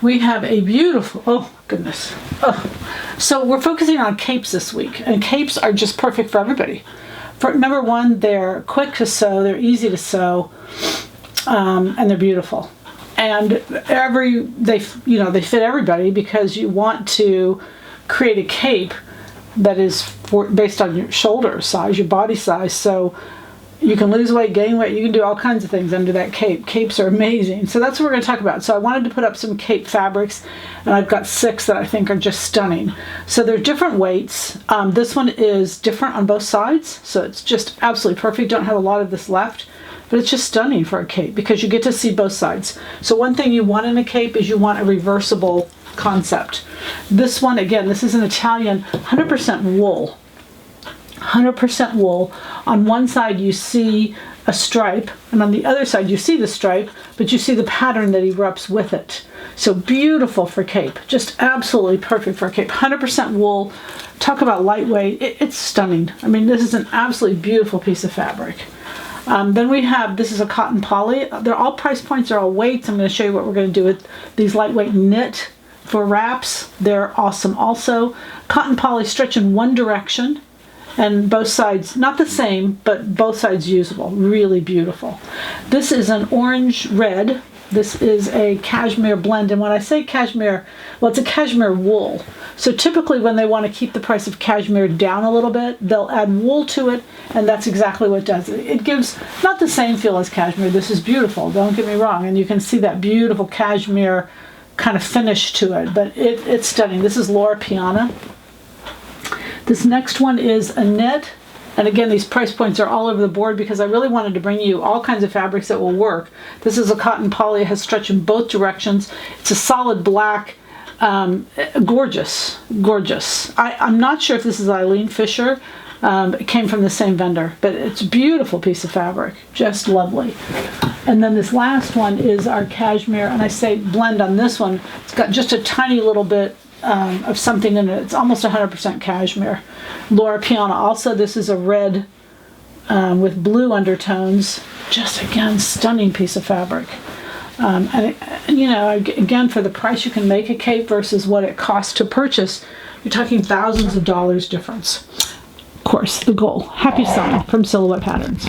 We have a beautiful, oh goodness. Oh. So we're focusing on capes this week, and capes are just perfect for everybody. For number one, they're quick to sew, they're easy to sew, and they're beautiful. And they fit everybody, because you want to create a cape that is based on your shoulder size, your body size. So you can lose weight, gain weight, you can do all kinds of things under that cape. Capes are amazing. So that's what we're going to talk about. So I wanted to put up some cape fabrics, and I've got 6 that I think are just stunning. So they're different weights. This one is different on both sides, so it's just absolutely perfect. Don't have a lot of this left, but it's just stunning for a cape because you get to see both sides. So one thing you want in a cape is you want a reversible concept. This one, again, this is an Italian 100% wool. 100% wool. On one side you see a stripe, and on the other side you see the stripe, but you see the pattern that erupts with it. So beautiful for cape, just absolutely perfect for a cape. 100% wool. Talk about lightweight. It's stunning. I mean, this is an absolutely beautiful piece of fabric. Then we have, this is a cotton poly. They're all price points, they're all weights. I'm going to show you what we're going to do with these lightweight knit for wraps. They're awesome also. Cotton poly stretch in one direction, and both sides, not the same, but both sides usable. Really beautiful. This is an orange red. This is a cashmere blend, and when I say cashmere, well, it's a cashmere wool. So typically when they want to keep the price of cashmere down a little bit, they'll add wool to it, and that's exactly what it does. It gives not the same feel as cashmere. This is beautiful, don't get me wrong, and you can see that beautiful cashmere kind of finish to it, but it's stunning. This is Loro Piana. This next one is a knit, and again, these price points are all over the board because I really wanted to bring you all kinds of fabrics that will work. This is a cotton poly. It has stretch in both directions. It's a solid black, gorgeous, gorgeous. I'm not sure if this is Eileen Fisher. It came from the same vendor, but it's a beautiful piece of fabric, just lovely. And then this last one is our cashmere, and I say blend on this one. It's got just a tiny little bit of something in it. It's almost 100% cashmere. Loro Piana also. This is a red with blue undertones. Just again, stunning piece of fabric. And you know, again, for the price you can make a cape versus what it costs to purchase, you're talking thousands of dollars difference. Of course, the goal. Happy sewing from Silhouette Patterns.